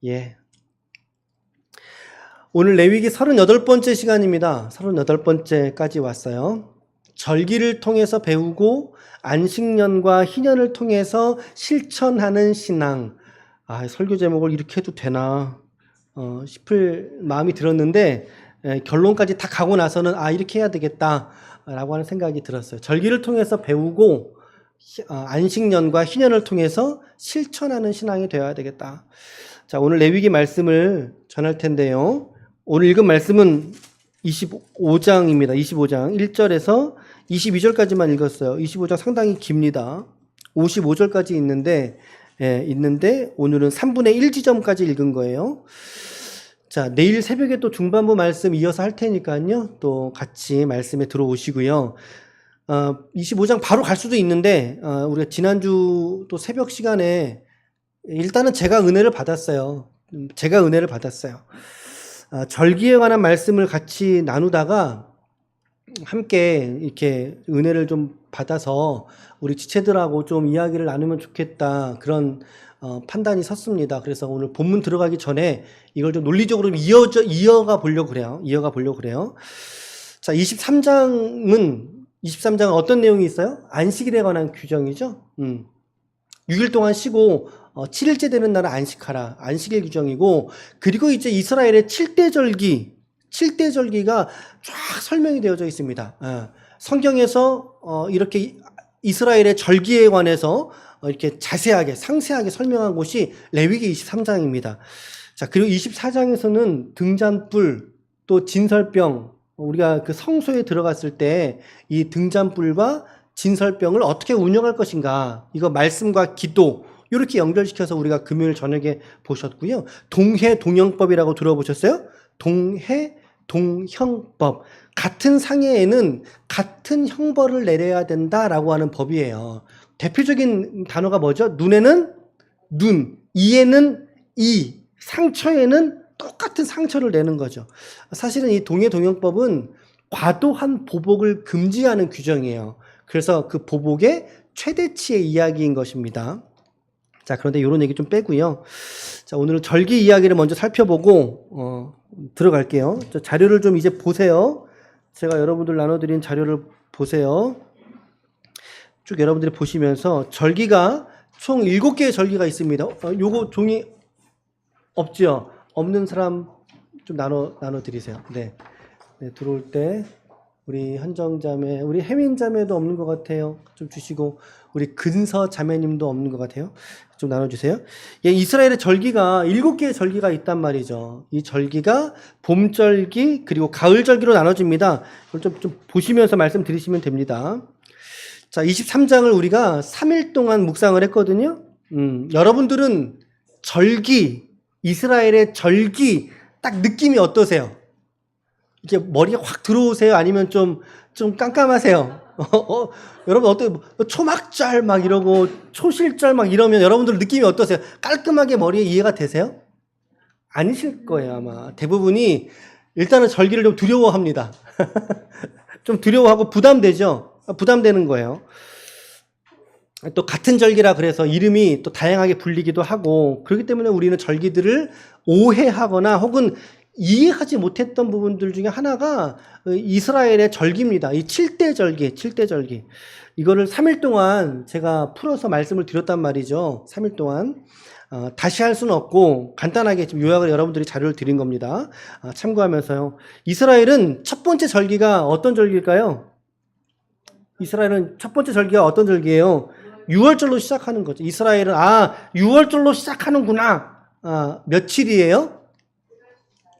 예. 오늘 레위기 38번째 시간입니다. 38번째까지 왔어요. 절기를 통해서 배우고 안식년과 희년을 통해서 실천하는 신앙. 설교 제목을 이렇게 해도 되나 싶을 마음이 들었는데 결론까지 다 가고 나서는 이렇게 해야 되겠다라고 하는 생각이 들었어요. 절기를 통해서 배우고 안식년과 희년을 통해서 실천하는 신앙이 되어야 되겠다. 자, 오늘 레위기 말씀을 전할 텐데요. 오늘 읽은 말씀은 25장입니다. 25장 1절에서 22절까지만 읽었어요. 25장 상당히 깁니다. 55절까지 있는데 오늘은 3분의 1 지점까지 읽은 거예요. 자, 내일 새벽에 또 중반부 말씀 이어서 할 테니까요. 또 같이 말씀에 들어오시고요. 25장 바로 갈 수도 있는데 우리가 지난주 또 새벽 시간에 일단은 제가 은혜를 받았어요. 절기에 관한 말씀을 같이 나누다가 함께 이렇게 은혜를 좀 받아서 우리 지체들하고 좀 이야기를 나누면 좋겠다, 그런 판단이 섰습니다. 그래서 오늘 본문 들어가기 전에 이걸 좀 논리적으로 이어가 보려고 그래요. 자, 23장은 어떤 내용이 있어요? 안식일에 관한 규정이죠. 6일 동안 쉬고 7일째 되는 날은 안식하라. 안식일 규정이고, 그리고 이제 이스라엘의 7대 절기가 쫙 설명이 되어져 있습니다. 성경에서 이렇게 이스라엘의 절기에 관해서 이렇게 자세하게 상세하게 설명한 곳이 레위기 23장입니다. 자, 그리고 24장에서는 등잔불, 또 진설병, 우리가 그 성소에 들어갔을 때 이 등잔불과 진설병을 어떻게 운영할 것인가, 이거 말씀과 기도 이렇게 연결시켜서 우리가 금요일 저녁에 보셨고요. 동해동형법이라고 들어보셨어요? 동해동형법. 같은 상해에는 같은 형벌을 내려야 된다라고 하는 법이에요. 대표적인 단어가 뭐죠? 눈에는 눈, 이에는 이, 상처에는 똑같은 상처를 내는 거죠. 사실은 이 동해동형법은 과도한 보복을 금지하는 규정이에요. 그래서 그 보복의 최대치의 이야기인 것입니다. 자, 그런데 이런 얘기 좀 빼고요. 자, 오늘은 절기 이야기를 먼저 살펴보고 들어갈게요. 자료를 좀 이제 보세요. 제가 여러분들 나눠드린 자료를 보세요. 쭉 여러분들이 보시면서 절기가 총 7개의 절기가 있습니다. 요거 종이 없죠? 없는 사람 좀 나눠드리세요. 네, 들어올 때 우리 현정자매, 우리 혜민자매도 없는 것 같아요. 좀 주시고, 우리 근서자매님도 없는 것 같아요. 좀 나눠주세요. 이스라엘의 절기가 7개의 절기가 있단 말이죠. 이 절기가 봄절기 그리고 가을절기로 나눠집니다. 이걸 좀 보시면서 말씀 드리시면 됩니다. 자, 23장을 우리가 3일 동안 묵상을 했거든요. 여러분들은 절기, 이스라엘의 절기 딱 느낌이 어떠세요? 이렇게 머리가 확 들어오세요? 아니면 좀 깜깜하세요? 여러분 어때요? 초막절 막 이러고 초실절 막 이러면 여러분들 느낌이 어떠세요? 깔끔하게 머리에 이해가 되세요? 아니실 거예요. 아마 대부분이 일단은 절기를 좀 두려워합니다. 좀 두려워하고 부담되는 거예요. 또 같은 절기라 그래서 이름이 또 다양하게 불리기도 하고, 그렇기 때문에 우리는 절기들을 오해하거나 혹은 이해하지 못했던 부분들 중에 하나가 이스라엘의 절기입니다. 이 7대 절기. 이거를 3일 동안 제가 풀어서 말씀을 드렸단 말이죠. 3일 동안. 다시 할 수는 없고 간단하게 지금 요약을 여러분들이 자료를 드린 겁니다. 참고하면서요. 이스라엘은 첫 번째 절기가 어떤 절기일까요? 이스라엘은 첫 번째 절기가 어떤 절기예요? 6월절로 시작하는 거죠. 이스라엘은 6월절로 시작하는구나. 며칠이에요?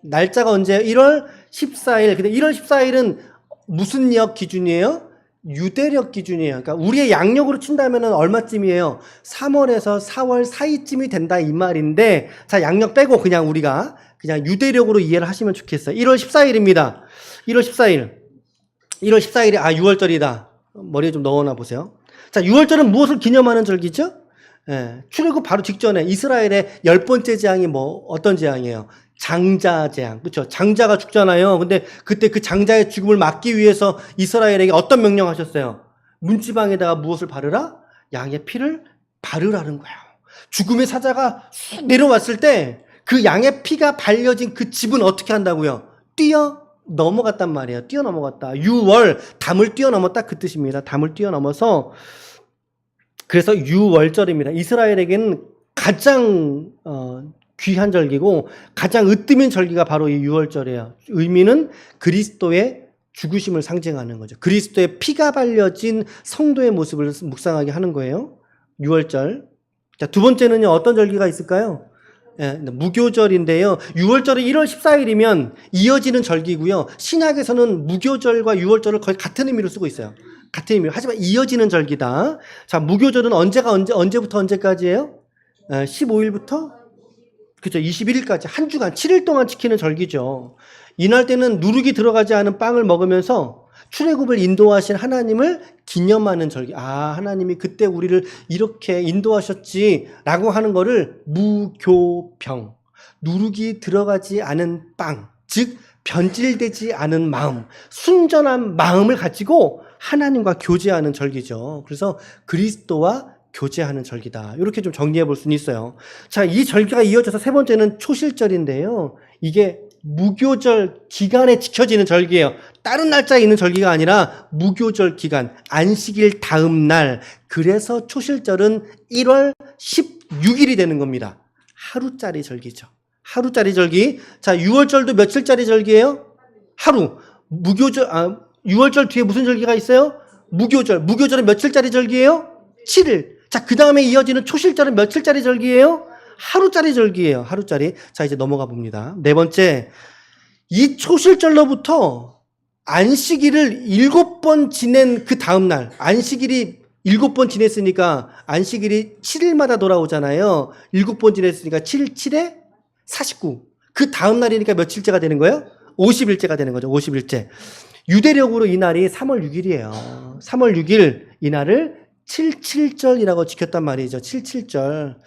날짜가 언제? 1월 14일. 근데 1월 14일은 무슨 역 기준이에요? 유대력 기준이에요. 그러니까 우리의 양력으로 친다면 얼마쯤이에요? 3월에서 4월 사이쯤이 된다 이 말인데, 자, 양력 빼고 그냥 우리가 그냥 유대력으로 이해를 하시면 좋겠어요. 1월 14일입니다. 1월 14일이 6월절이다. 머리에 좀 넣어놔 보세요. 자, 6월절은 무엇을 기념하는 절기죠? 출애굽 바로 직전에 이스라엘의 10번째 재앙이 어떤 재앙이에요? 장자 재앙. 그렇죠? 장자가 죽잖아요. 근데 그때 그 장자의 죽음을 막기 위해서 이스라엘에게 어떤 명령하셨어요? 문지방에다가 무엇을 바르라? 양의 피를 바르라는 거예요. 죽음의 사자가 쑥 내려왔을 때 그 양의 피가 발려진 그 집은 어떻게 한다고요? 뛰어 넘어갔단 말이에요. 뛰어 넘어갔다. 유월, 담을 뛰어넘었다 그 뜻입니다. 담을 뛰어넘어서 그래서 유월절입니다. 이스라엘에게는 가장 귀한 절기고 가장 으뜸인 절기가 바로 이 유월절이에요. 의미는 그리스도의 죽으심을 상징하는 거죠. 그리스도의 피가 발려진 성도의 모습을 묵상하게 하는 거예요. 유월절. 자, 두 번째는요. 어떤 절기가 있을까요? 예, 무교절인데요. 유월절은 1월 14일이면 이어지는 절기고요. 신약에서는 무교절과 유월절을 거의 같은 의미로 쓰고 있어요. 같은 의미로. 하지만 이어지는 절기다. 자, 무교절은 언제부터 언제까지예요? 15일부터 그죠. 21일까지 한 주간 7일 동안 지키는 절기죠. 이날 때는 누룩이 들어가지 않은 빵을 먹으면서 출애굽을 인도하신 하나님을 기념하는 절기. 아, 하나님이 그때 우리를 이렇게 인도하셨지라고 하는 거를 무교병. 누룩이 들어가지 않은 빵. 즉 변질되지 않은 마음, 순전한 마음을 가지고 하나님과 교제하는 절기죠. 그래서 그리스도와 교제하는 절기다. 이렇게 좀 정리해 볼 수는 있어요. 자, 이 절기가 이어져서 세 번째는 초실절인데요. 이게 무교절 기간에 지켜지는 절기예요. 다른 날짜에 있는 절기가 아니라 무교절 기간, 안식일 다음 날. 그래서 초실절은 1월 16일이 되는 겁니다. 하루짜리 절기죠. 하루짜리 절기. 자, 6월절도 며칠짜리 절기예요? 하루. 무교절, 6월절 뒤에 무슨 절기가 있어요? 무교절. 무교절은 며칠짜리 절기예요? 7일. 자, 그 다음에 이어지는 초실절은 며칠짜리 절기예요? 하루짜리 절기예요. 하루짜리. 자, 이제 넘어가 봅니다. 네 번째, 이 초실절로부터 안식일을 7번 지낸 그 다음날, 안식일이 7번 지냈으니까 안식일이 7일마다 돌아오잖아요. 7번 지냈으니까 7, 7에 49. 그 다음날이니까 며칠째가 되는 거예요? 50일째가 되는 거죠. 50일째. 유대력으로 이 날이 3월 6일이에요. 3월 6일 이 날을 77절이라고 지켰단 말이죠. 77절.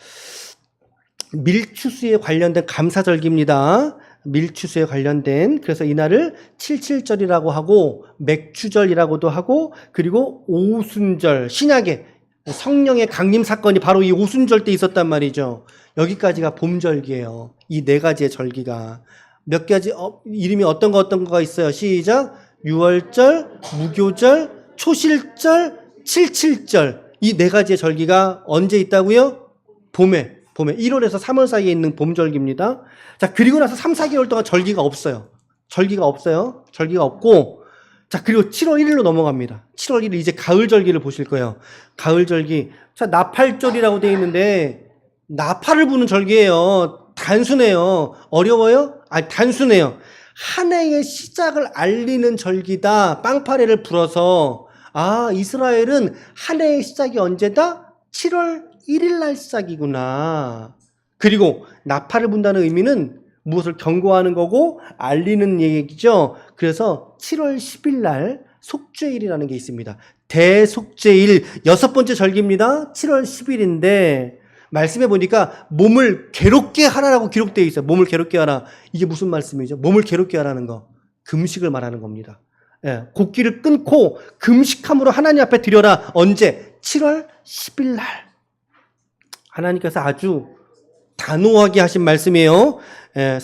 밀추수에 관련된 감사절기입니다. 밀추수에 관련된. 그래서 이날을 77절이라고 하고 맥추절이라고도 하고 그리고 오순절. 신약에 성령의 강림 사건이 바로 이 오순절 때 있었단 말이죠. 여기까지가 봄절기예요. 이 네 가지의 절기가. 몇 가지 이름이 어떤 거가 있어요. 시작. 유월절, 무교절, 초실절, 77절. 이 네 가지의 절기가 언제 있다고요? 봄에 1월에서 3월 사이에 있는 봄절기입니다. 자, 그리고 나서 3, 4개월 동안 절기가 없어요. 절기가 없고 자, 그리고 7월 1일로 넘어갑니다. 7월 1일 이제 가을절기를 보실 거예요. 가을절기. 자, 나팔절이라고 되어 있는데 나팔을 부는 절기예요. 단순해요. 어려워요? 아니, 단순해요. 한 해의 시작을 알리는 절기다. 빵파레를 불어서 아, 이스라엘은 한 해의 시작이 언제다? 7월 1일 날 시작이구나. 그리고 나팔을 분다는 의미는 무엇을 경고하는 거고 알리는 얘기죠. 그래서 7월 10일 날 속죄일이라는 게 있습니다. 대속죄일 6번째 절기입니다. 7월 10일인데 말씀해 보니까 몸을 괴롭게 하라라고 기록되어 있어요. 몸을 괴롭게 하라. 이게 무슨 말씀이죠? 몸을 괴롭게 하라는 거. 금식을 말하는 겁니다. 예, 곡기를 끊고 금식함으로 하나님 앞에 드려라. 언제? 7월 10일 날. 하나님께서 아주 단호하게 하신 말씀이에요. 예,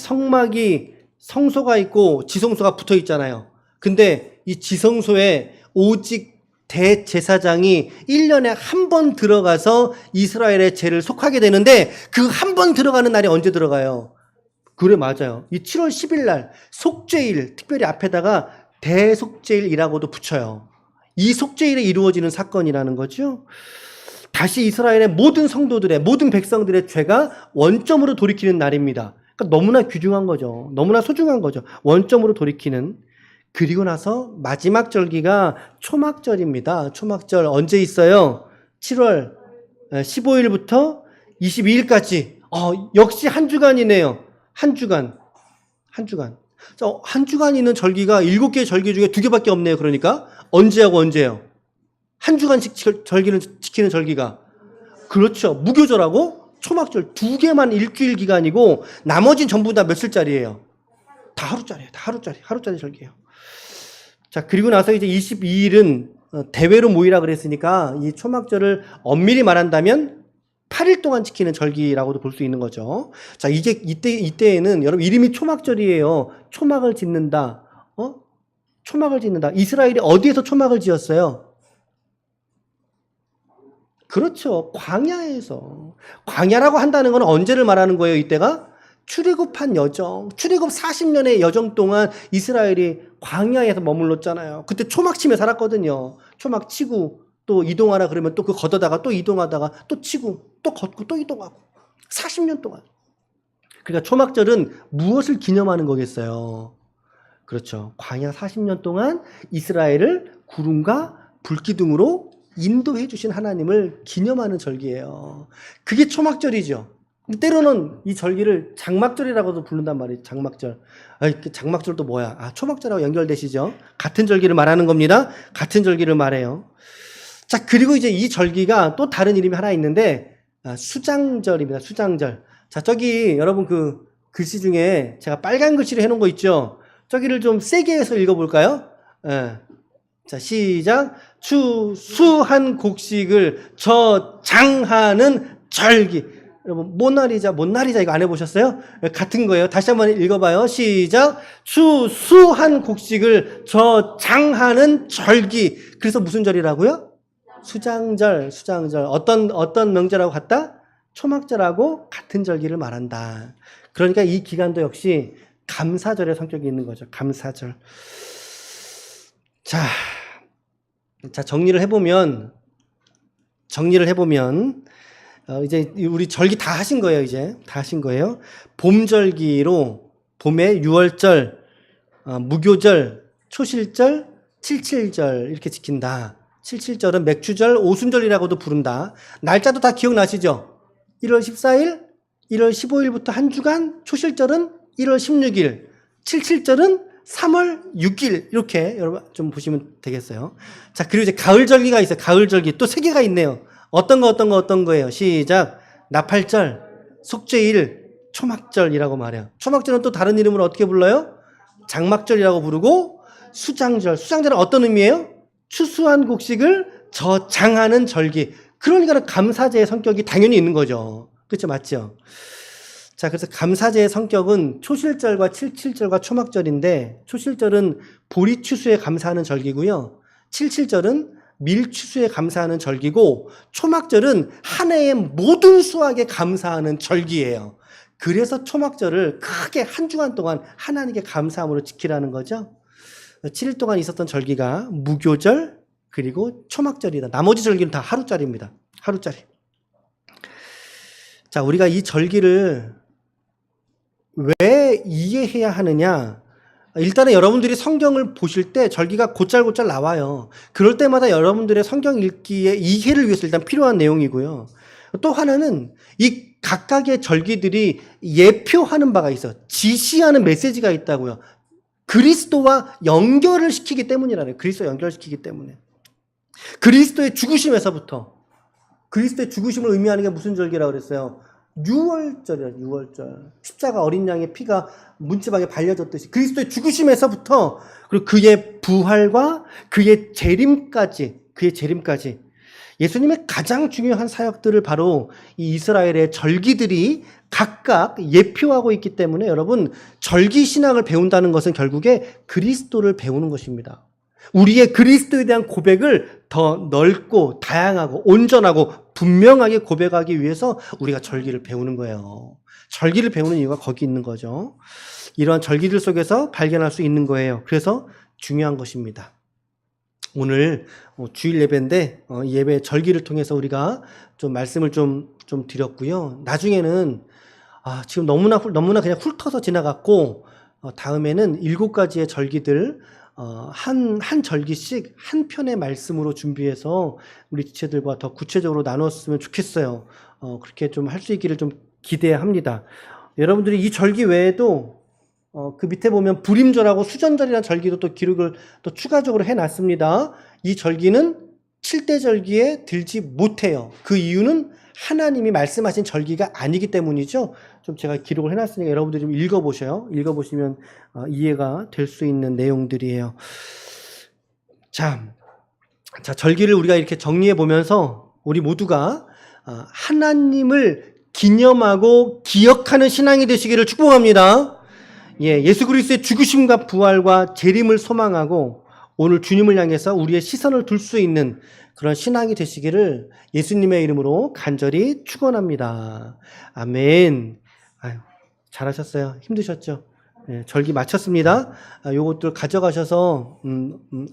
성소가 있고 지성소가 붙어 있잖아요. 근데 이 지성소에 오직 대제사장이 1년에 한 번 들어가서 이스라엘의 죄를 속하게 되는데 그 한 번 들어가는 날이 언제 들어가요? 그래, 맞아요. 이 7월 10일 날 속죄일, 특별히 앞에다가 대속죄일이라고도 붙여요. 이 속죄일에 이루어지는 사건이라는 거죠. 다시 이스라엘의 모든 성도들의, 모든 백성들의 죄가 원점으로 돌이키는 날입니다. 그러니까 너무나 귀중한 거죠. 너무나 소중한 거죠. 원점으로 돌이키는. 그리고 나서 마지막 절기가 초막절입니다. 초막절 언제 있어요? 7월 15일부터 22일까지. 역시 한 주간이네요. 한 주간. 한 주간 있는 절기가 7개의 절기 중에 2개밖에 없네요. 그러니까 언제하고 언제예요? 한 주간씩 절기는 지키는 절기가. 그렇죠. 무교절하고 초막절 2개만 일주일 기간이고 나머지는 전부 다 며칠짜리예요? 다 하루짜리예요. 다 하루짜리 절기예요. 자, 그리고 나서 이제 22일은 대회로 모이라 그랬으니까 이 초막절을 엄밀히 말한다면 8일 동안 지키는 절기라고도 볼 수 있는 거죠. 자, 이때에는 여러분 이름이 초막절이에요. 초막을 짓는다. 초막을 짓는다. 이스라엘이 어디에서 초막을 지었어요? 그렇죠. 광야에서. 광야라고 한다는 건 언제를 말하는 거예요, 이때가? 출애굽한 여정. 출애굽 40년의 여정 동안 이스라엘이 광야에서 머물렀잖아요. 그때 초막 치며 살았거든요. 초막 치고 또 이동하라 그러면 또 그 걷어다가 또 이동하다가 또 치고 또 걷고 또 이동하고 40년 동안. 그러니까 초막절은 무엇을 기념하는 거겠어요? 그렇죠. 광야 40년 동안 이스라엘을 구름과 불기둥으로 인도해 주신 하나님을 기념하는 절기예요. 그게 초막절이죠. 때로는 이 절기를 장막절이라고도 부른단 말이에요. 장막절. 장막절도 뭐야? 초막절하고 연결되시죠? 같은 절기를 말하는 겁니다. 같은 절기를 말해요. 자, 그리고 이제 이 절기가 또 다른 이름이 하나 있는데 수장절입니다. 수장절. 자, 저기 여러분 그 글씨 중에 제가 빨간 글씨로 해놓은 거 있죠? 저기를 좀 세게 해서 읽어볼까요? 자, 시작. 추수한 곡식을 저장하는 절기. 여러분, 모나리자 이거 안 해보셨어요? 같은 거예요. 다시 한번 읽어봐요. 시작. 추수한 곡식을 저장하는 절기. 그래서 무슨 절이라고요? 수장절. 어떤 명절하고 같다? 초막절하고 같은 절기를 말한다. 그러니까 이 기간도 역시 감사절의 성격이 있는 거죠. 감사절. 자, 정리를 해보면, 이제 우리 절기 다 하신 거예요, 이제. 다 하신 거예요. 봄절기로, 봄에 유월절, 무교절, 초실절, 칠칠절, 이렇게 지킨다. 칠칠절은 맥주절, 오순절이라고도 부른다. 날짜도 다 기억나시죠? 1월 14일, 1월 15일부터 한 주간, 초실절은 1월 16일, 칠칠절은 3월 6일, 이렇게 여러분 좀 보시면 되겠어요. 자, 그리고 이제 가을절기가 있어요. 가을절기. 또 3개가 있네요. 어떤 거예요? 시작. 나팔절, 속죄일, 초막절이라고 말해요. 초막절은 또 다른 이름으로 어떻게 불러요? 장막절이라고 부르고, 수장절은 어떤 의미예요? 추수한 곡식을 저장하는 절기. 그러니까 감사제의 성격이 당연히 있는 거죠. 그렇죠? 맞죠? 자, 그래서 감사제의 성격은 초실절과 칠칠절과 초막절인데, 초실절은 보리추수에 감사하는 절기고요. 칠칠절은 밀추수에 감사하는 절기고, 초막절은 한 해의 모든 수확에 감사하는 절기예요. 그래서 초막절을 크게 한 주간 동안 하나님께 감사함으로 지키라는 거죠. 7일 동안 있었던 절기가 무교절 그리고 초막절이다. 나머지 절기는 다 하루짜리입니다. 하루짜리. 자, 우리가 이 절기를 왜 이해해야 하느냐? 일단은 여러분들이 성경을 보실 때 절기가 곧잘곧잘 나와요. 그럴 때마다 여러분들의 성경 읽기의 이해를 위해서 일단 필요한 내용이고요. 또 하나는 이 각각의 절기들이 예표하는 바가 있어요. 지시하는 메시지가 있다고요. 그리스도와 연결을 시키기 때문이라네요. 그리스도와 연결시키기 때문에. 그리스도의 죽으심에서부터, 그리스도의 죽으심을 의미하는 게 무슨 절기라고 그랬어요? 유월절이에요. 유월절. 십자가 어린 양의 피가 문지방에 발려졌듯이 그리스도의 죽으심에서부터, 그리고 그의 부활과 그의 재림까지 예수님의 가장 중요한 사역들을 바로 이 이스라엘의 절기들이 각각 예표하고 있기 때문에 여러분, 절기 신앙을 배운다는 것은 결국에 그리스도를 배우는 것입니다. 우리의 그리스도에 대한 고백을 더 넓고 다양하고 온전하고 분명하게 고백하기 위해서 우리가 절기를 배우는 거예요. 절기를 배우는 이유가 거기 있는 거죠. 이러한 절기들 속에서 발견할 수 있는 거예요. 그래서 중요한 것입니다. 오늘 주일 예배인데 예배 절기를 통해서 우리가 좀 말씀을 좀 드렸고요. 나중에는 지금 너무나 그냥 훑어서 지나갔고, 다음에는 7가지의 절기들 한 절기씩 한 편의 말씀으로 준비해서 우리 지체들과 더 구체적으로 나눴으면 좋겠어요. 그렇게 좀 할 수 있기를 좀 기대합니다. 여러분들이 이 절기 외에도 그 밑에 보면 불임절하고 수전절이라는 절기도 또 기록을 또 추가적으로 해놨습니다. 이 절기는 7대 절기에 들지 못해요. 그 이유는 하나님이 말씀하신 절기가 아니기 때문이죠. 좀 제가 기록을 해놨으니까 여러분들이 좀 읽어보셔요. 읽어보시면 이해가 될 수 있는 내용들이에요. 자, 절기를 우리가 이렇게 정리해 보면서 우리 모두가 하나님을 기념하고 기억하는 신앙이 되시기를 축복합니다. 예수 그리스도의 죽으심과 부활과 재림을 소망하고 오늘 주님을 향해서 우리의 시선을 둘 수 있는 그런 신앙이 되시기를 예수님의 이름으로 간절히 축원합니다. 아멘. 아유, 잘하셨어요. 힘드셨죠? 절기 마쳤습니다. 요것들 가져가셔서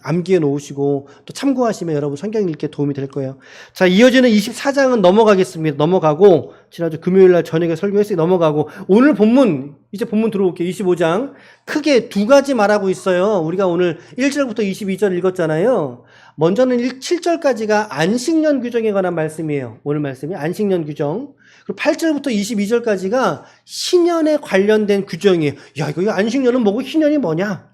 암기해 놓으시고 또 참고하시면 여러분 성경 읽기에 도움이 될 거예요. 자, 이어지는 24장은 넘어가겠습니다. 넘어가고 지난주 금요일 날 저녁에 설교했으니 넘어가고 오늘 본문 이제 본문 들어올게요. 25장 크게 두 가지 말하고 있어요. 우리가 오늘 1절부터 22절 읽었잖아요. 먼저는 7절까지가 안식년 규정에 관한 말씀이에요. 오늘 말씀이 안식년 규정. 그리고 8절부터 22절까지가 신년에 관련된 규정이에요. 야, 이거 안식년은 뭐고 신년이 뭐냐?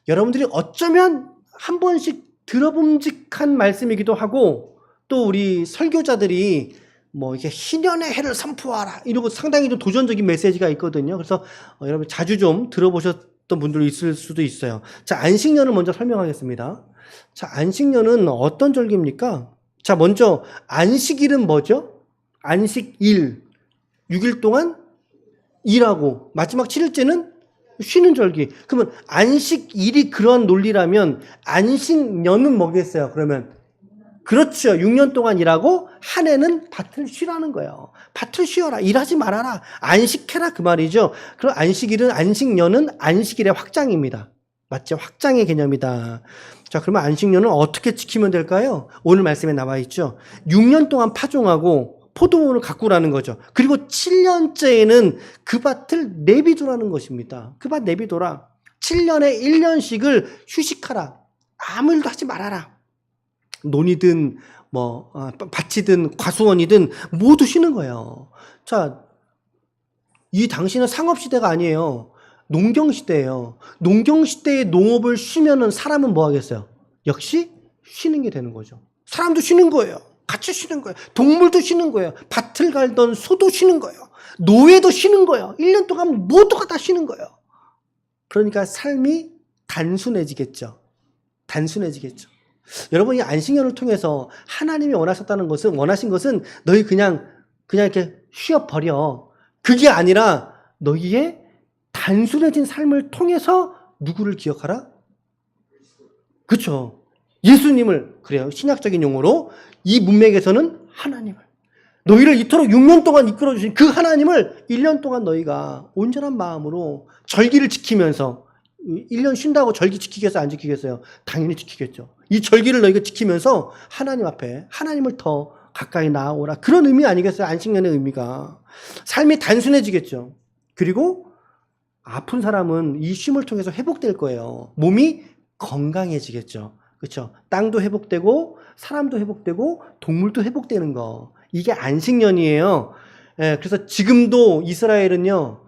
여러분들이 어쩌면 한 번씩 들어봄직한 말씀이기도 하고 또 우리 설교자들이 뭐 이게 신년의 해를 선포하라 이러고 상당히 좀 도전적인 메시지가 있거든요. 그래서 여러분 자주 좀 들어보셨던 분들이 있을 수도 있어요. 자, 안식년을 먼저 설명하겠습니다. 자, 안식년은 어떤 절기입니까? 자, 먼저 안식일은 뭐죠? 안식일, 6일 동안 일하고 마지막 7일째는 쉬는 절기. 그러면 안식일이 그런 논리라면 안식년은 뭐겠어요? 그러면 그렇죠. 6년 동안 일하고 한 해는 밭을 쉬라는 거예요. 밭을 쉬어라. 일하지 말아라. 안식해라 그 말이죠. 그럼 안식일은 안식년은 안식일의 확장입니다. 맞죠? 확장의 개념이다. 자, 그러면 안식년은 어떻게 지키면 될까요? 오늘 말씀에 나와 있죠. 6년 동안 파종하고 포도원을 가꾸라는 거죠. 그리고 7년째에는 그 밭을 내비두라는 것입니다. 그 밭 내비둬라. 7년에 1년씩을 휴식하라. 아무 일도 하지 말아라. 논이든 밭이든 과수원이든 모두 쉬는 거예요. 자, 이 당시는 상업시대가 아니에요. 농경시대예요. 농경시대의 농업을 쉬면은 사람은 뭐 하겠어요? 역시 쉬는 게 되는 거죠. 사람도 쉬는 거예요. 같이 쉬는 거예요. 동물도 쉬는 거예요. 밭을 갈던 소도 쉬는 거예요. 노예도 쉬는 거예요. 1년 동안 모두가 다 쉬는 거예요. 그러니까 삶이 단순해지겠죠. 단순해지겠죠. 여러분, 이 안식년을 통해서 하나님이 원하신 것은 너희 그냥 이렇게 쉬어버려. 그게 아니라 너희의 단순해진 삶을 통해서 누구를 기억하라? 그렇죠. 예수님을, 그래요. 신약적인 용어로 이 문맥에서는 하나님을. 너희를 이토록 6년 동안 이끌어주신 그 하나님을 1년 동안 너희가 온전한 마음으로 절기를 지키면서 1년 쉰다고 절기 지키겠어요? 안 지키겠어요? 당연히 지키겠죠. 이 절기를 너희가 지키면서 하나님 앞에 하나님을 더 가까이 나아오라. 그런 의미 아니겠어요? 안식년의 의미가. 삶이 단순해지겠죠. 그리고 아픈 사람은 이 쉼을 통해서 회복될 거예요. 몸이 건강해지겠죠. 그렇죠? 땅도 회복되고 사람도 회복되고 동물도 회복되는 거. 이게 안식년이에요. 그래서 지금도 이스라엘은요.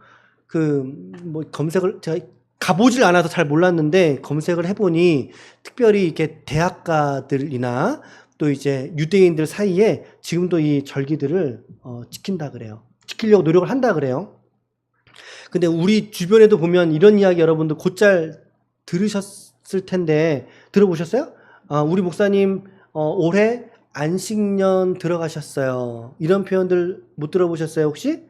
검색을 제가 가보질 않아서 잘 몰랐는데 검색을 해보니 특별히 이렇게 대학가들이나 또 이제 유대인들 사이에 지금도 이 절기들을 지킨다 그래요. 지키려고 노력을 한다 그래요. 근데 우리 주변에도 보면 이런 이야기 여러분들 곧잘 들으셨을 텐데 들어보셨어요? 우리 목사님 올해 안식년 들어가셨어요. 이런 표현들 못 들어보셨어요 혹시?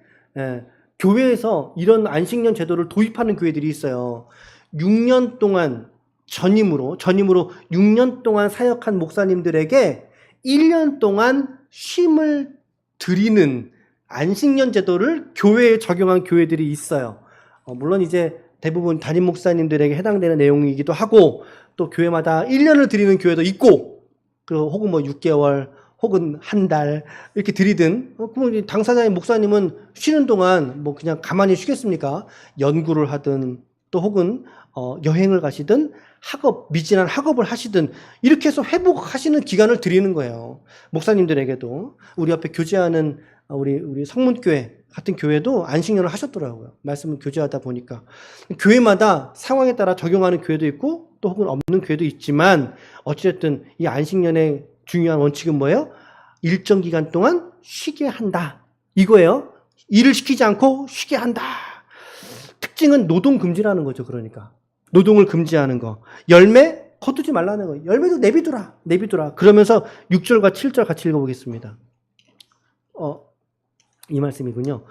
교회에서 이런 안식년 제도를 도입하는 교회들이 있어요. 6년 동안 전임으로 6년 동안 사역한 목사님들에게 1년 동안 쉼을 드리는 안식년 제도를 교회에 적용한 교회들이 있어요. 물론 이제 대부분 담임 목사님들에게 해당되는 내용이기도 하고 또 교회마다 1년을 드리는 교회도 있고 혹은 6개월 혹은 한 달 이렇게 드리든 그럼 당사자의 목사님은 쉬는 동안 그냥 가만히 쉬겠습니까? 연구를 하든 또 혹은 여행을 가시든 미진한 학업을 하시든 이렇게 해서 회복하시는 기간을 드리는 거예요. 목사님들에게도 우리 옆에 교제하는 우리 성문교회 같은 교회도 안식년을 하셨더라고요. 말씀을 교제하다 보니까 교회마다 상황에 따라 적용하는 교회도 있고 또 혹은 없는 교회도 있지만 어찌됐든 이 안식년의 중요한 원칙은 뭐예요? 일정 기간 동안 쉬게 한다. 이거예요. 일을 시키지 않고 쉬게 한다. 특징은 노동 금지라는 거죠. 그러니까 노동을 금지하는 거. 열매 거두지 말라는 거예요. 열매도 내비두라. 그러면서 6절과 7절 같이 읽어보겠습니다. 이 말씀이군요.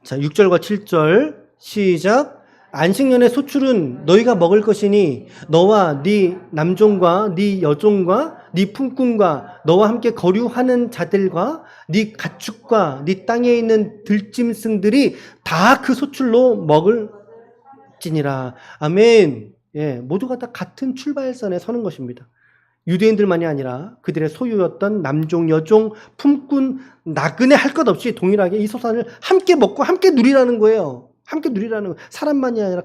자, 6절과 7절 시작. 안식년의 소출은 너희가 먹을 것이니 너와 네 남종과 네 여종과 네 품꾼과 너와 함께 거류하는 자들과 네 가축과 네 땅에 있는 들짐승들이 다 그 소출로 먹을지니라. 아멘. 예, 모두가 다 같은 출발선에 서는 것입니다. 유대인들만이 아니라 그들의 소유였던 남종, 여종, 품꾼, 나그네 할 것 없이 동일하게 이 소산을 함께 먹고 함께 누리라는 거예요. 함께 누리라는 거예요. 사람만이 아니라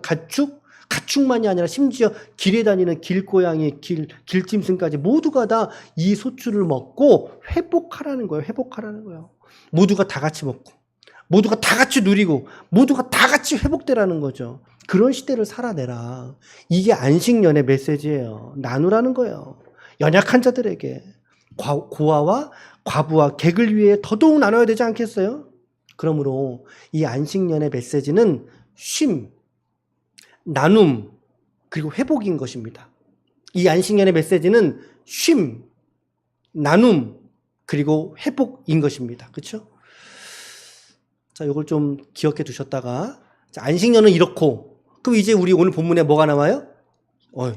가축만이 아니라 심지어 길에 다니는 길고양이, 길짐승까지 모두가 다 이 소출을 먹고 회복하라는 거예요. 회복하라는 거예요. 모두가 다 같이 먹고, 모두가 다 같이 누리고, 모두가 다 같이 회복되라는 거죠. 그런 시대를 살아내라. 이게 안식년의 메시지예요. 나누라는 거예요. 연약한 자들에게 고아와 과부와 객을 위해 더더욱 나눠야 되지 않겠어요? 그러므로 이 안식년의 메시지는 쉼, 나눔, 그리고 회복인 것입니다. 이 안식년의 메시지는 쉼, 나눔, 그리고 회복인 것입니다. 그렇죠? 자, 이걸 좀 기억해 두셨다가, 자, 안식년은 이렇고, 그럼 이제 우리 오늘 본문에 뭐가 나와요?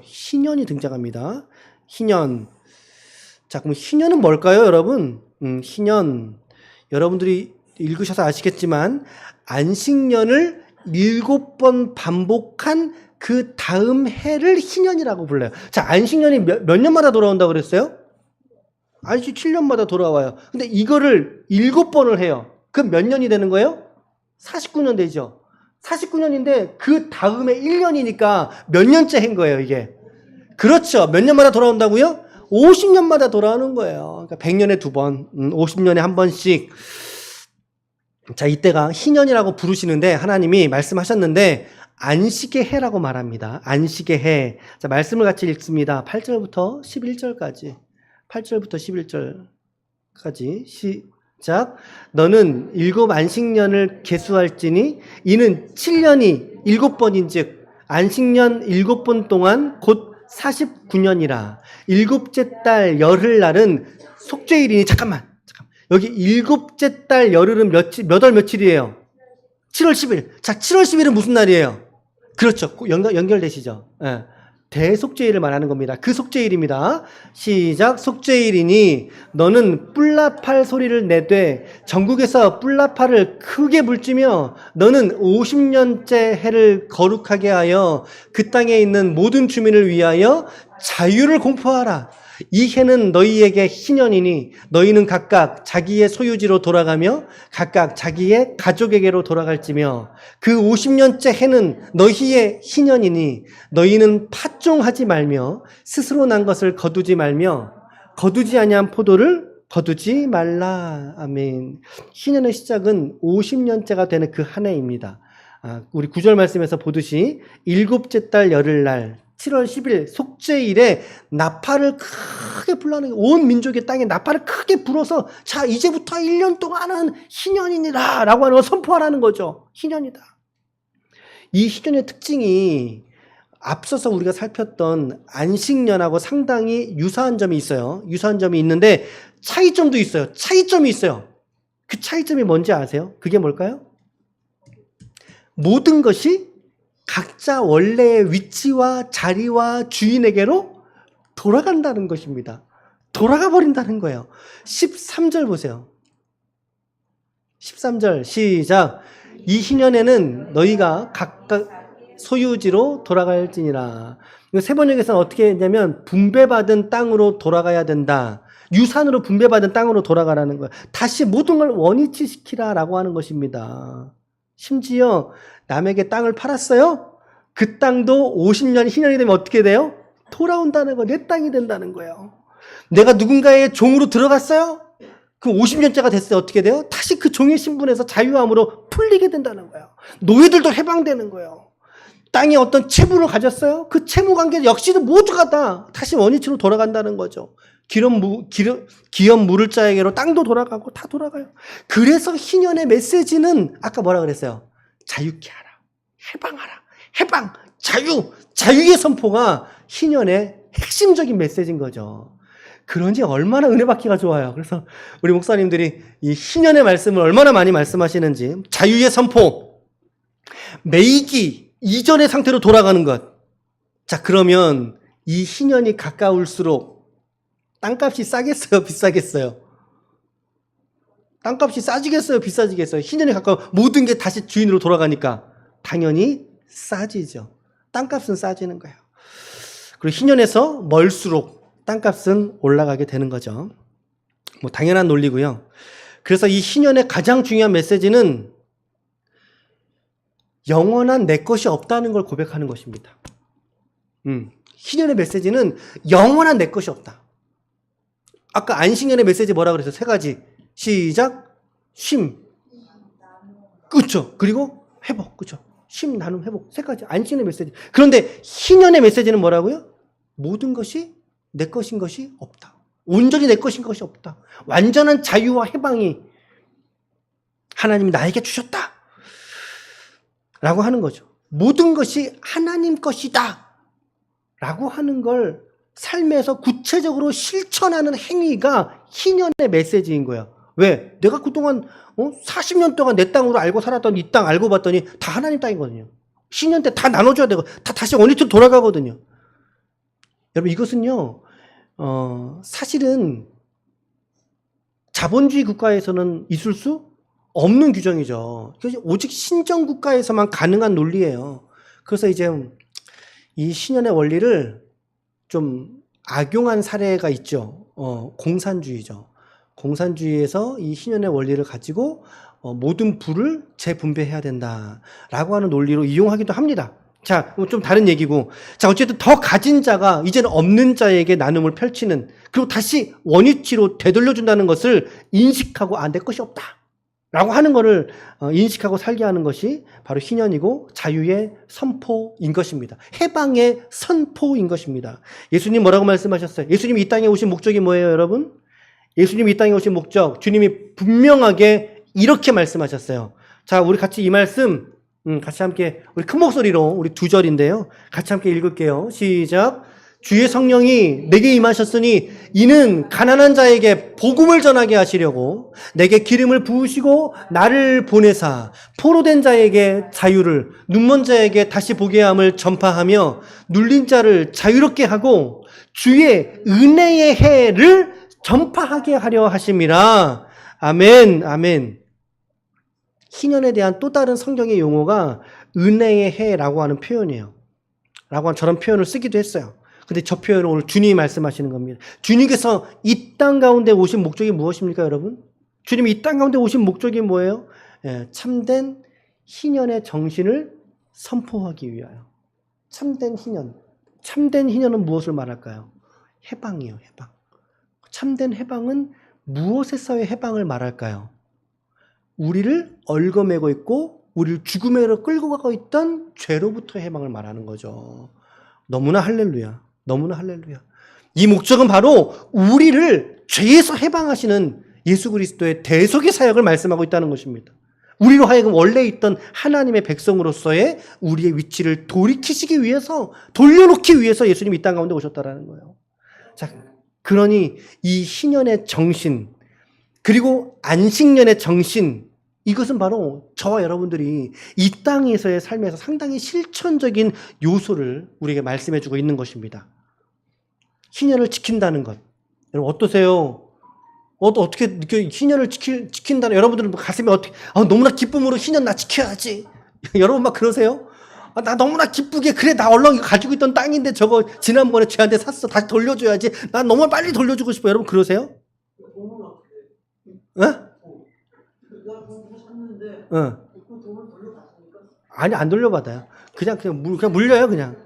희년이 등장합니다. 희년. 자, 그럼 희년은 뭘까요, 여러분? 희년. 여러분들이 읽으셔서 아시겠지만, 안식년을 7번 반복한 그 다음 해를 희년이라고 불러요. 자, 안식년이 몇 년마다 돌아온다고 그랬어요? 안식 7년마다 돌아와요. 근데 이거를 7번을 해요. 그럼 몇 년이 되는 거예요? 49년 되죠. 49년인데 그 다음에 1년이니까 몇 년째 한 거예요, 이게. 그렇죠. 몇 년마다 돌아온다고요? 50년마다 돌아오는 거예요. 그러니까 100년에 2번, 50년에 한 번씩. 자, 이때가 희년이라고 부르시는데 하나님이 말씀하셨는데 안식의 해라고 말합니다. 안식의 해. 자, 말씀을 같이 읽습니다. 8절부터 11절까지. 8절부터 11절까지 시작. 너는 7 안식년을 계수할지니 이는 7년이 7번인즉 안식년 7번 동안 곧 49년이라. 7째 달 열흘날은 속죄일이니 잠깐만. 여기 7째 달 열흘은 몇 월 며칠이에요? 7월 10일. 자, 7월 10일은 무슨 날이에요? 그렇죠. 연결되시죠? 네. 대속죄일을 말하는 겁니다. 그 속죄일입니다. 시작. 속죄일이니 너는 뿔나팔 소리를 내되 전국에서 뿔나팔을 크게 불지며 너는 50년째 해를 거룩하게 하여 그 땅에 있는 모든 주민을 위하여 자유를 공포하라. 이 해는 너희에게 희년이니 너희는 각각 자기의 소유지로 돌아가며 각각 자기의 가족에게로 돌아갈지며 그 50년째 해는 너희의 희년이니 너희는 파종하지 말며 스스로 난 것을 거두지 말며 거두지 아니한 포도를 거두지 말라. 아멘. 희년의 시작은 50년째가 되는 그 한 해입니다. 우리 9절 말씀에서 보듯이 7째 달 열흘날 7월 10일 속죄일에 나팔을 크게 불라는 온 민족의 땅에 나팔을 크게 불어서 자, 이제부터 1년 동안은 희년이니라 라고 하는 걸 선포하라는 거죠. 희년이다. 이 희년의 특징이 앞서서 우리가 살폈던 안식년하고 상당히 유사한 점이 있어요. 유사한 점이 있는데 차이점도 있어요. 차이점이 있어요. 그 차이점이 뭔지 아세요? 그게 뭘까요? 모든 것이 각자 원래의 위치와 자리와 주인에게로 돌아간다는 것입니다. 돌아가 버린다는 거예요. 13절 보세요. 13절 시작. 이 희년에는 너희가 각각 소유지로 돌아갈지니라. 세번역에서는 어떻게 했냐면 분배받은 땅으로 돌아가야 된다. 유산으로 분배받은 땅으로 돌아가라는 거예요. 다시 모든 걸 원위치시키라라고 하는 것입니다. 심지어 남에게 땅을 팔았어요? 그 땅도 50년 희년이 되면 어떻게 돼요? 돌아온다는 거, 내 땅이 된다는 거예요. 내가 누군가의 종으로 들어갔어요? 그 50년째가 됐어요. 어떻게 돼요? 다시 그 종의 신분에서 자유함으로 풀리게 된다는 거예요. 노예들도 해방되는 거예요. 땅에 어떤 채무를 가졌어요? 그 채무 관계 역시도 모두가 다 다시 원위치로 돌아간다는 거죠. 기업 물을 자에게로 땅도 돌아가고 다 돌아가요. 그래서 희년의 메시지는 아까 뭐라 그랬어요? 자유케 하라. 해방하라. 해방. 자유. 자유의 선포가 희년의 핵심적인 메시지인 거죠. 그런지 얼마나 은혜 받기가 좋아요. 그래서 우리 목사님들이 이 신년의 말씀을 얼마나 많이 말씀하시는지, 자유의 선포, 매이기 이전의 상태로 돌아가는 것. 자, 그러면 이 신년이 가까울수록 땅값이 싸겠어요? 비싸겠어요? 땅값이 싸지겠어요? 비싸지겠어요? 신년이 가까워 모든 게 다시 주인으로 돌아가니까 당연히 싸지죠. 땅값은 싸지는 거예요. 그리고 신년에서 멀수록 땅값은 올라가게 되는 거죠. 뭐 당연한 논리고요. 그래서 이 신년의 가장 중요한 메시지는 영원한 내 것이 없다는 걸 고백하는 것입니다. 신년의 메시지는 영원한 내 것이 없다. 아까 안식년의 메시지 뭐라 그랬어요? 세 가지. 시작. 쉼. 그렇죠. 그리고 회복. 그렇죠. 쉼, 나눔, 회복. 세 가지. 안식년의 메시지. 그런데 신년의 메시지는 뭐라고요? 모든 것이 내 것인 것이 없다. 온전히 내 것인 것이 없다. 완전한 자유와 해방이 하나님이 나에게 주셨다. 라고 하는 거죠. 모든 것이 하나님 것이다. 라고 하는 걸 삶에서 구체적으로 실천하는 행위가 신년의 메시지인 거야. 왜? 내가 그동안 40년 동안 내 땅으로 알고 살았던 이 땅 알고 봤더니 다 하나님 땅이거든요. 신년 때 다 나눠줘야 되고 다 다시 원위치로 돌아가거든요. 여러분 이것은요. 사실은 자본주의 국가에서는 있을 수 없는 규정이죠. 오직 신정 국가에서만 가능한 논리예요. 그래서 이제 이 신년의 원리를 좀 악용한 사례가 있죠. 공산주의죠. 공산주의에서 이 신년의 원리를 가지고 모든 부를 재분배해야 된다라고 하는 논리로 이용하기도 합니다. 자, 좀 다른 얘기고. 자, 어쨌든 더 가진 자가 이제는 없는 자에게 나눔을 펼치는, 그리고 다시 원위치로 되돌려준다는 것을 인식하고, 내 것이 없다. 라고 하는 것을 인식하고 살게 하는 것이 바로 신년이고 자유의 선포인 것입니다. 해방의 선포인 것입니다. 예수님 뭐라고 말씀하셨어요? 예수님이 이 땅에 오신 목적이 뭐예요, 여러분? 예수님이 이 땅에 오신 목적, 주님이 분명하게 이렇게 말씀하셨어요. 자, 우리 같이 이 말씀 같이 함께 우리 큰 목소리로 우리 2절인데요. 같이 함께 읽을게요. 시작. 주의 성령이 내게 임하셨으니 이는 가난한 자에게 복음을 전하게 하시려고 내게 기름을 부으시고 나를 보내사 포로된 자에게 자유를, 눈먼 자에게 다시 보게 함을 전파하며 눌린 자를 자유롭게 하고 주의 은혜의 해를 전파하게 하려 하심이라. 아멘, 아멘. 신년에 대한 또 다른 성경의 용어가 은혜의 해라고 하는 표현이에요. 라고 하는 저런 표현을 쓰기도 했어요. 근데 저 표현은 오늘 주님이 말씀하시는 겁니다. 주님께서 이 땅 가운데 오신 목적이 무엇입니까, 여러분? 주님이 이 땅 가운데 오신 목적이 뭐예요? 참된 희년의 정신을 선포하기 위하여. 참된 희년. 참된 희년은 무엇을 말할까요? 해방이에요, 해방. 참된 해방은 무엇에서의 해방을 말할까요? 우리를 얽어매고 있고 우리를 죽음으로 끌고 가고 있던 죄로부터의 해방을 말하는 거죠. 너무나 할렐루야. 너무나 할렐루야. 이 목적은 바로 우리를 죄에서 해방하시는 예수 그리스도의 대속의 사역을 말씀하고 있다는 것입니다. 우리로 하여금 원래 있던 하나님의 백성으로서의 우리의 위치를 돌이키시기 위해서, 돌려놓기 위해서 예수님이 이 땅 가운데 오셨다라는 거예요. 자, 그러니 이 신년의 정신, 그리고 안식년의 정신, 이것은 바로 저와 여러분들이 이 땅에서의 삶에서 상당히 실천적인 요소를 우리에게 말씀해주고 있는 것입니다. 신년을 지킨다는 것. 여러분 어떠세요? 어떻게 느껴요? 신년을 지킨다는, 여러분들은 가슴이 어떻게, 너무나 기쁨으로 신년 나 지켜야지. 여러분 막 그러세요? 나 너무나 기쁘게, 그래, 나 얼렁이 가지고 있던 땅인데 저거 지난번에 쟤한테 샀어. 다시 돌려줘야지. 나 너무 빨리 돌려주고 싶어. 여러분 그러세요? 아니, 안 돌려받아요. 그냥 물려요, 그냥.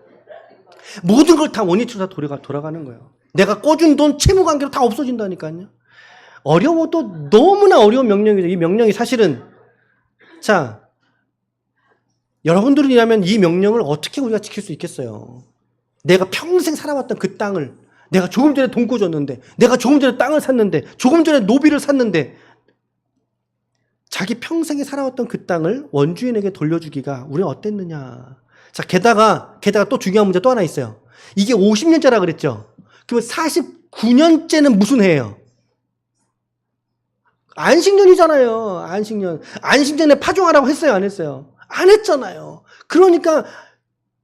모든 걸 다 원위치로 다 돌아가는 거예요. 내가 꿔준 돈 채무관계로 다 없어진다니까요. 어려워도 너무나 어려운 명령이죠. 이 명령이 사실은, 자, 여러분들이라면 이 명령을 어떻게 우리가 지킬 수 있겠어요? 내가 평생 살아왔던 그 땅을, 내가 조금 전에 돈 꿔줬는데, 내가 조금 전에 땅을 샀는데, 조금 전에 노비를 샀는데, 자기 평생에 살아왔던 그 땅을 원주인에게 돌려주기가 우리는 어땠느냐. 자, 게다가 또 중요한 문제 또 하나 있어요. 이게 50년짜라 그랬죠. 그러면 9년째는 무슨 해예요? 안식년이잖아요. 안식년. 안식년에 파종하라고 했어요? 안 했어요? 안 했잖아요. 그러니까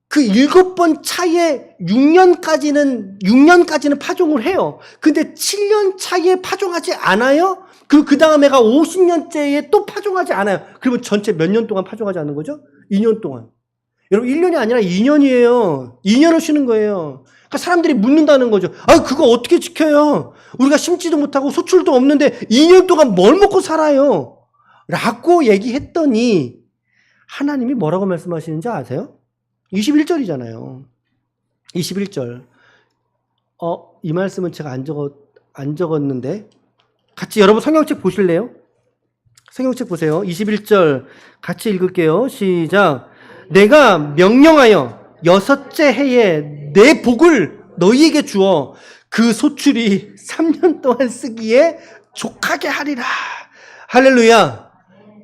그 7번 차에 6년까지는 파종을 해요. 근데 7년 차에 파종하지 않아요? 그리고 그 다음 해가 50년째에 또 파종하지 않아요. 그러면 전체 몇 년 동안 파종하지 않는 거죠? 2년 동안. 여러분 1년이 아니라 2년이에요. 2년을 쉬는 거예요. 그러니까 사람들이 묻는다는 거죠. 아, 그거 어떻게 지켜요? 우리가 심지도 못하고 소출도 없는데 2년 동안 뭘 먹고 살아요? 라고 얘기했더니 하나님이 뭐라고 말씀하시는지 아세요? 21절이잖아요. 21절. 이 말씀은 제가 안 적었는데 같이 여러분 성경책 보실래요? 성경책 보세요. 21절 같이 읽을게요. 시작. 내가 명령하여 6째 해에 내 복을 너희에게 주어 그 소출이 3년 동안 쓰기에 족하게 하리라. 할렐루야.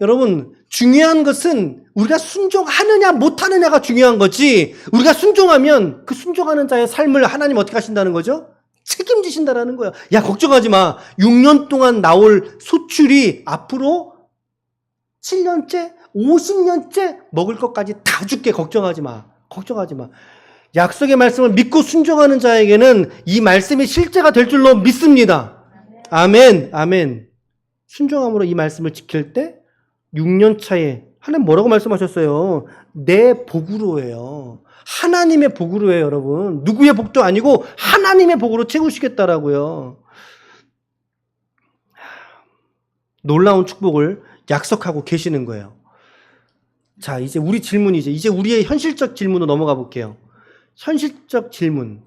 여러분, 중요한 것은 우리가 순종하느냐 못하느냐가 중요한 거지, 우리가 순종하면 그 순종하는 자의 삶을 하나님 어떻게 하신다는 거죠? 책임지신다라는 거야. 야, 걱정하지 마. 6년 동안 나올 소출이 앞으로 7년째, 50년째 먹을 것까지 다 줄게. 걱정하지 마. 걱정하지 마. 약속의 말씀을 믿고 순종하는 자에게는 이 말씀이 실제가 될 줄로 믿습니다. 아멘. 아멘. 순종함으로 이 말씀을 지킬 때 6년 차에 하나님 뭐라고 말씀하셨어요? 내 복으로 해요. 하나님의 복으로 해요, 여러분. 누구의 복도 아니고 하나님의 복으로 채우시겠다라고요. 놀라운 축복을 약속하고 계시는 거예요. 자, 이제 우리 질문이죠. 이제 우리의 현실적 질문으로 넘어가 볼게요. 현실적 질문.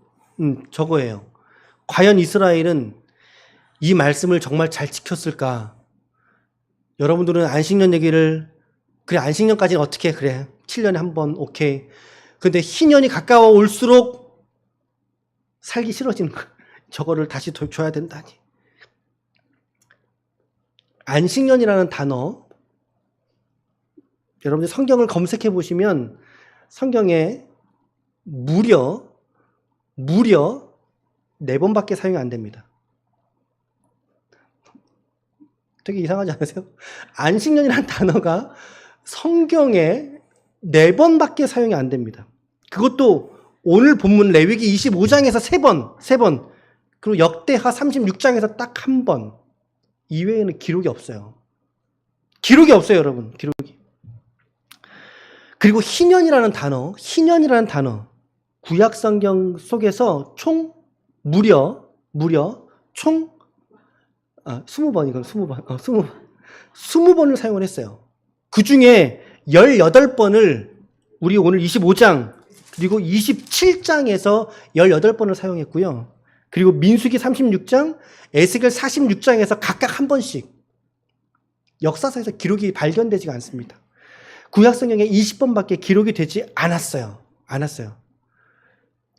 저거예요. 과연 이스라엘은 이 말씀을 정말 잘 지켰을까? 여러분들은 안식년 얘기를, 그래, 안식년까지는 어떻게 해? 그래, 7년에 한 번, 오케이. 근데 희년이 가까워 올수록 살기 싫어지는 거야. 저거를 다시 줘야 된다니. 안식년이라는 단어, 여러분들 성경을 검색해 보시면 성경에 무려 4번밖에 사용이 안 됩니다. 되게 이상하지 않으세요? 안식년이라는 단어가 성경에 4번밖에 사용이 안 됩니다. 그것도 오늘 본문 레위기 25장에서 3번, 그리고 역대하 36장에서 딱 1번. 이외에는 기록이 없어요. 기록이 없어요, 여러분. 기록이. 그리고 희년이라는 단어, 구약 성경 속에서 총 무려 총 20번이건 20번. 20번을 사용을 했어요. 그 중에 18번을 우리 오늘 25장 그리고 27장에서 18번을 사용했고요. 그리고 민수기 36장, 에스겔 46장에서 각각 한 번씩. 역사상에서 기록이 발견되지가 않습니다. 구약 성경에 20번밖에 기록이 되지 않았어요.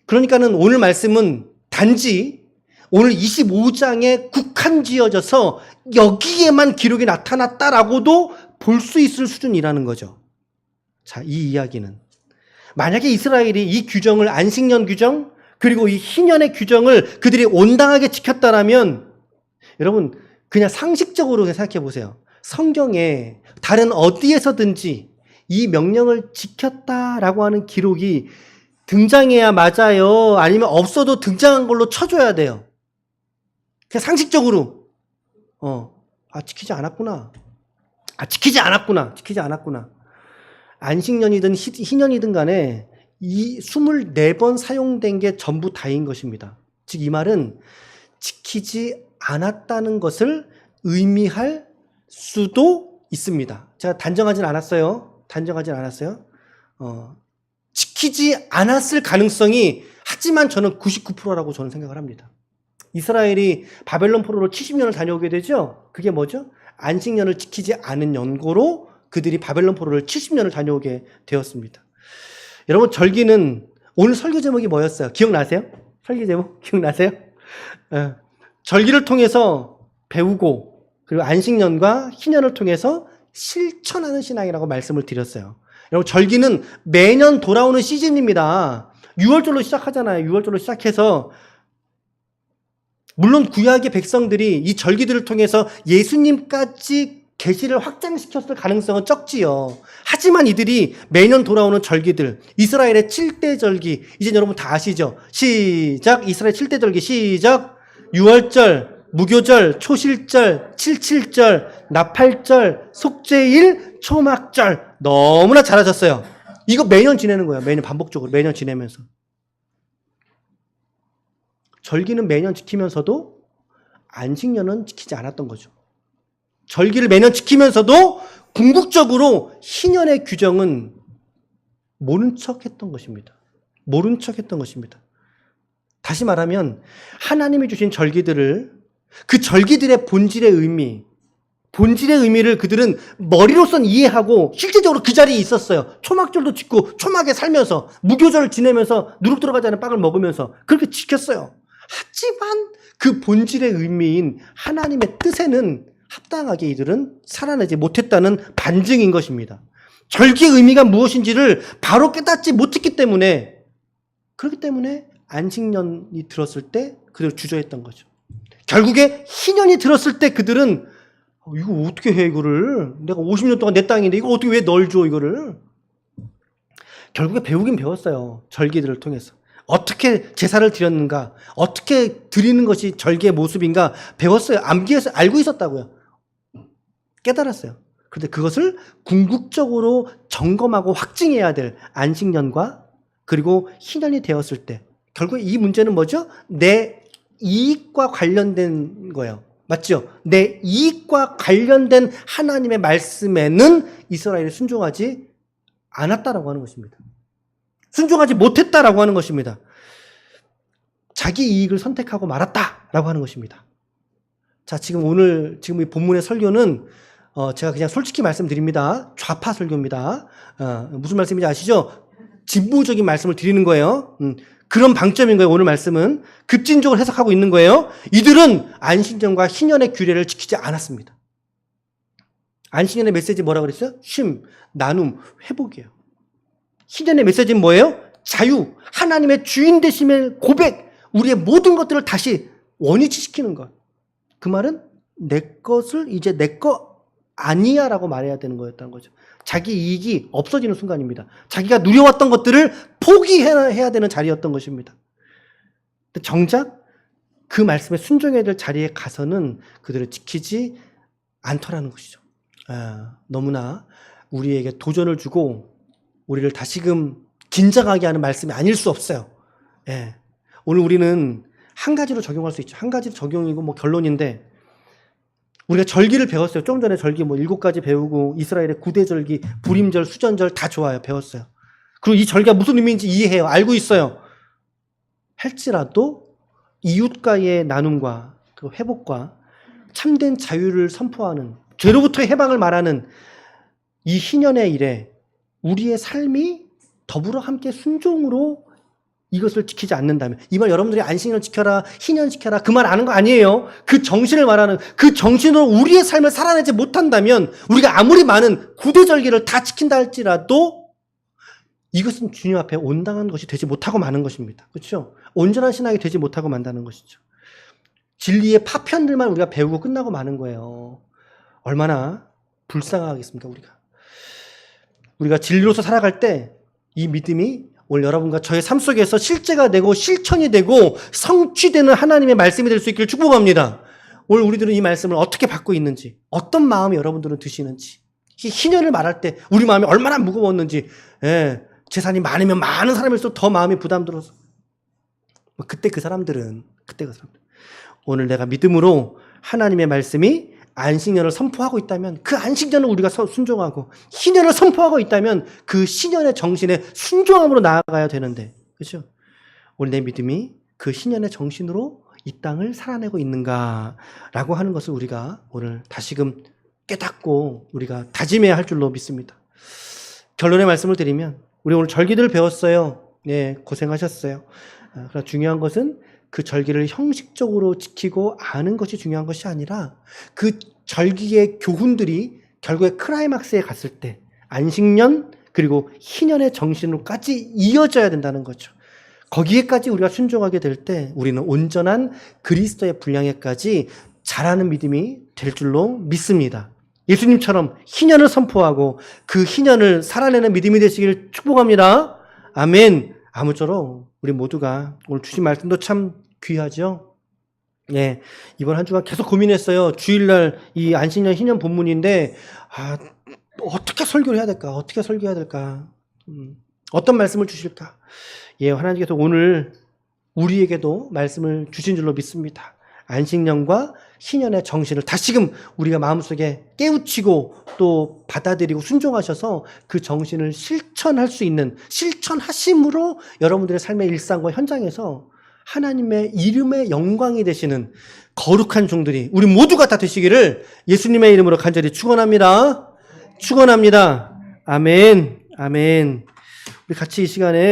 그러니까는 오늘 말씀은 단지 오늘 25장에 국한지어져서 여기에만 기록이 나타났다라고도 볼 수 있을 수준이라는 거죠. 자, 이 이야기는 만약에 이스라엘이 이 규정을, 안식년 규정 그리고 이 희년의 규정을 그들이 온당하게 지켰다라면, 여러분 그냥 상식적으로 생각해 보세요. 성경에 다른 어디에서든지 이 명령을 지켰다라고 하는 기록이 등장해야 맞아요? 아니면 없어도 등장한 걸로 쳐줘야 돼요? 그냥 상식적으로 지키지 않았구나. 지키지 않았구나. 안식년이든 희년이든 간에 이 24번 사용된 게 전부 다인 것입니다. 즉 이 말은 지키지 않았다는 것을 의미할 수도 있습니다. 제가 단정하진 않았어요. 지키지 않았을 가능성이, 하지만 저는 99%라고 저는 생각을 합니다. 이스라엘이 바벨론 포로로 70년을 다녀오게 되죠. 그게 뭐죠? 안식년을 지키지 않은 연고로 그들이 바벨론 포로를 70년을 다녀오게 되었습니다. 여러분, 절기는 오늘 설교 제목이 뭐였어요? 기억나세요? 설교 제목 기억나세요? 절기를 통해서 배우고, 그리고 안식년과 희년을 통해서 실천하는 신앙이라고 말씀을 드렸어요. 여러분, 절기는 매년 돌아오는 시즌입니다. 6월절로 시작하잖아요. 6월절로 시작해서 물론 구약의 백성들이 이 절기들을 통해서 예수님까지 계시를 확장시켰을 가능성은 적지요. 하지만 이들이 매년 돌아오는 절기들, 이스라엘의 7대 절기, 이제 여러분 다 아시죠? 시작! 이스라엘 7대 절기 시작! 유월절, 무교절, 초실절, 칠칠절, 나팔절, 속죄일, 초막절. 너무나 잘하셨어요. 이거 매년 지내는 거예요. 매년 반복적으로 매년 지내면서. 절기는 매년 지키면서도 안식년은 지키지 않았던 거죠. 절기를 매년 지키면서도 궁극적으로 희년의 규정은 모른 척 했던 것입니다. 모른 척 했던 것입니다. 다시 말하면 하나님이 주신 절기들을 그 절기들의 본질의 의미를 그들은 머리로선 이해하고 실제적으로 그 자리에 있었어요. 초막절도 짓고 초막에 살면서 무교절을 지내면서 누룩 들어가지 않은 빵을 먹으면서 그렇게 지켰어요. 하지만 그 본질의 의미인 하나님의 뜻에는 합당하게 이들은 살아내지 못했다는 반증인 것입니다. 절기의 의미가 무엇인지를 바로 깨닫지 못했기 때문에 그렇기 때문에 안식년이 들었을 때 그들을 주저했던 거죠. 결국에 희년이 들었을 때 그들은 이거 어떻게 해 이거를 내가 50년 동안 내 땅인데 이거 어떻게 왜 널 줘 이거를 결국에 배우긴 배웠어요. 절기들을 통해서 어떻게 제사를 드렸는가 어떻게 드리는 것이 절기의 모습인가 배웠어요. 암기해서 알고 있었다고요. 깨달았어요. 그런데 그것을 궁극적으로 점검하고 확증해야 될 안식년과 그리고 희년이 되었을 때 결국에 이 문제는 뭐죠? 내 이익과 관련된 거예요. 맞죠? 내 이익과 관련된 하나님의 말씀에는 이스라엘이 순종하지 않았다라고 하는 것입니다. 순종하지 못했다라고 하는 것입니다. 자기 이익을 선택하고 말았다라고 하는 것입니다. 자, 지금 이 본문의 설교는 제가 그냥 솔직히 말씀드립니다. 좌파 설교입니다. 무슨 말씀인지 아시죠? 진보적인 말씀을 드리는 거예요. 그런 방점인 거예요. 오늘 말씀은 급진적으로 해석하고 있는 거예요. 이들은 안식년과 희년의 규례를 지키지 않았습니다. 안식년의 메시지 뭐라고 그랬어요? 쉼, 나눔, 회복이에요. 희년의 메시지는 뭐예요? 자유, 하나님의 주인 되심의 고백, 우리의 모든 것들을 다시 원위치시키는 것. 그 말은 내 것을 이제 내 거 아니야 라고 말해야 되는 거였다는 거죠. 자기 이익이 없어지는 순간입니다. 자기가 누려왔던 것들을 포기해야 되는 자리였던 것입니다. 근데 정작 그 말씀에 순종해야 될 자리에 가서는 그들을 지키지 않더라는 것이죠. 너무나 우리에게 도전을 주고 우리를 다시금 긴장하게 하는 말씀이 아닐 수 없어요. 예. 오늘 우리는 한 가지로 적용할 수 있죠. 한 가지로 적용이고 뭐 결론인데 우리가 절기를 배웠어요. 좀 전에 절기 7가지 배우고 이스라엘의 9대 절기, 불임절, 수전절 다 좋아요. 배웠어요. 그리고 이 절기가 무슨 의미인지 이해해요. 알고 있어요. 할지라도 이웃과의 나눔과 그 회복과 참된 자유를 선포하는 죄로부터의 해방을 말하는 이 희년의 일에 우리의 삶이 더불어 함께 순종으로 이것을 지키지 않는다면 이 말 여러분들이 안식년을 지켜라 희년 지켜라 그 말 아는 거 아니에요. 그 정신을 말하는 그 정신으로 우리의 삶을 살아내지 못한다면 우리가 아무리 많은 9대 절기를 다 지킨다 할지라도 이것은 주님 앞에 온당한 것이 되지 못하고 마는 것입니다. 그렇죠? 온전한 신앙이 되지 못하고 만다는 것이죠. 진리의 파편들만 우리가 배우고 끝나고 마는 거예요. 얼마나 불쌍하겠습니까 우리가 진리로서 살아갈 때 이 믿음이 오늘 여러분과 저의 삶 속에서 실제가 되고 실천이 되고 성취되는 하나님의 말씀이 될 수 있기를 축복합니다. 오늘 우리들은 이 말씀을 어떻게 받고 있는지 어떤 마음이 여러분들은 드시는지 희년을 말할 때 우리 마음이 얼마나 무거웠는지 재산이 많으면 많은 사람일수록 더 마음이 부담들어서 그때 그 사람들은 오늘 내가 믿음으로 하나님의 말씀이 안식년을 선포하고 있다면 그 안식년을 우리가 순종하고 희년을 선포하고 있다면 그 희년의 정신에 순종함으로 나아가야 되는데 그렇죠? 오늘 내 믿음이 그 희년의 정신으로 이 땅을 살아내고 있는가라고 하는 것을 우리가 오늘 다시금 깨닫고 우리가 다짐해야 할 줄로 믿습니다. 결론의 말씀을 드리면 우리 오늘 절기들을 배웠어요. 네, 고생하셨어요. 그러나 중요한 것은 그 절기를 형식적으로 지키고 아는 것이 중요한 것이 아니라 그 절기의 교훈들이 결국에 클라이막스에 갔을 때 안식년 그리고 희년의 정신으로까지 이어져야 된다는 거죠. 거기에까지 우리가 순종하게 될 때 우리는 온전한 그리스도의 분량에까지 자라는 믿음이 될 줄로 믿습니다. 예수님처럼 희년을 선포하고 그 희년을 살아내는 믿음이 되시기를 축복합니다. 아멘. 아무쪼록 우리 모두가 오늘 주신 말씀도 참 귀하죠. 예, 이번 한 주간 계속 고민했어요. 주일날 이 안식년 희년 본문인데 어떻게 설교를 해야 될까? 어떻게 설교해야 될까? 어떤 말씀을 주실까? 예, 하나님께서 오늘 우리에게도 말씀을 주신 줄로 믿습니다. 안식년과 희년의 정신을 다시금 우리가 마음속에 깨우치고 또 받아들이고 순종하셔서 그 정신을 실천할 수 있는, 실천하심으로 여러분들의 삶의 일상과 현장에서 하나님의 이름의 영광이 되시는 거룩한 종들이 우리 모두가 다 되시기를 예수님의 이름으로 간절히 축원합니다. 축원합니다. 아멘. 아멘. 우리 같이 이 시간에